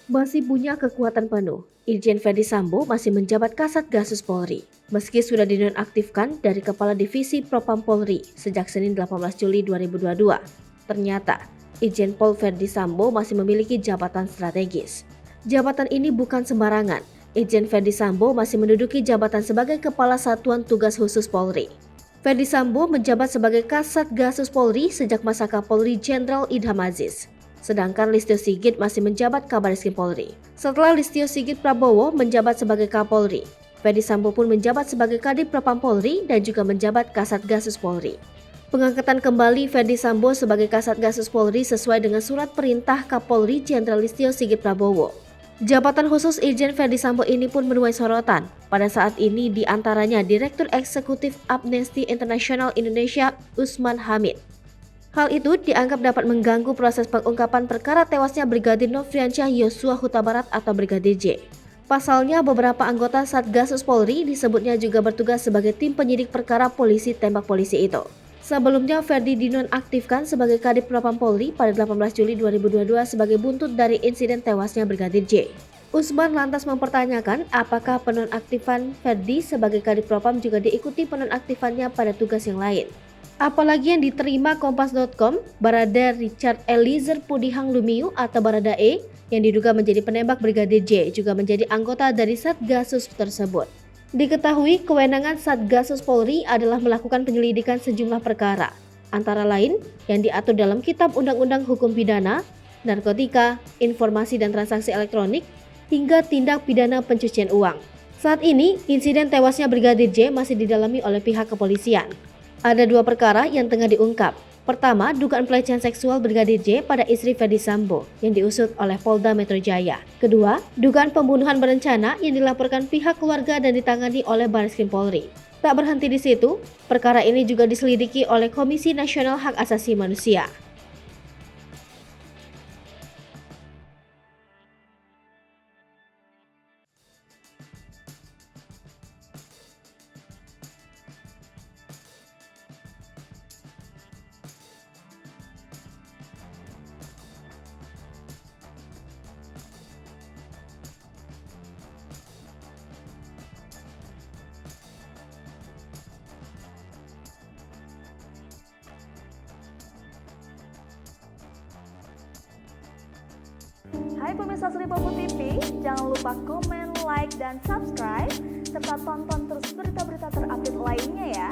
Masih punya kekuatan penuh, Irjen Verdi Sambo masih menjabat Kasat Gasus Polri. Meski sudah dinonaktifkan dari Kepala Divisi Propam Polri sejak Senin 18 Juli 2022, ternyata Irjen Pol Verdi Sambo masih memiliki jabatan strategis. Jabatan ini bukan sembarangan. Irjen Verdi Sambo masih menduduki jabatan sebagai Kepala Satuan Tugas Khusus Polri. Verdi Sambo menjabat sebagai Kasat Gasus Polri sejak masa Kapolri Jenderal Idham Aziz. Sedangkan Listio Sigit masih menjabat Kabareskrim Polri. Setelah Listio Sigit Prabowo menjabat sebagai Kapolri, Verdi Sambo pun menjabat sebagai Kadif Propam Polri dan juga menjabat Kasat Gasus Polri. Pengangkatan kembali Verdi Sambo sebagai Kasat Gasus Polri sesuai dengan surat perintah Kapolri Jenderal Listio Sigit Prabowo. Jabatan khusus Irjen Verdi Sambo ini pun menuai sorotan. Pada saat ini diantaranya Direktur Eksekutif Amnesty International Indonesia Usman Hamid. Hal itu dianggap dapat mengganggu proses pengungkapan perkara tewasnya Brigadir Nofriansyah Yosua Huta Barat atau Brigadir J. Pasalnya beberapa anggota Satgasus Polri disebutnya juga bertugas sebagai tim penyidik perkara polisi tembak polisi itu. Sebelumnya Verdi dinonaktifkan sebagai Kadif Propam Polri pada 18 Juli 2022 sebagai buntut dari insiden tewasnya Brigadir J. Usman lantas mempertanyakan apakah penonaktifan Verdi sebagai Kadif Propam juga diikuti penonaktifannya pada tugas yang lain. Apalagi yang diterima Kompas.com, Barada Richard Eliezer Pudihang Lumiu atau Barada E yang diduga menjadi penembak Brigadir J juga menjadi anggota dari Satgasus tersebut. Diketahui kewenangan Satgasus Polri adalah melakukan penyelidikan sejumlah perkara, antara lain yang diatur dalam Kitab Undang-Undang Hukum Pidana, Narkotika, Informasi dan Transaksi Elektronik, hingga tindak pidana pencucian uang. Saat ini, insiden tewasnya Brigadir J masih didalami oleh pihak kepolisian. Ada dua perkara yang tengah diungkap. Pertama, dugaan pelecehan seksual Brigadir J pada istri Verdi Sambo yang diusut oleh Polda Metro Jaya. Kedua, dugaan pembunuhan berencana yang dilaporkan pihak keluarga dan ditangani oleh Bareskrim Polri. Tak berhenti di situ, perkara ini juga diselidiki oleh Komisi Nasional Hak Asasi Manusia. Hai pemirsa Sri Popo TV, jangan lupa komen, like, dan subscribe, serta tonton terus berita-berita terupdate lainnya ya.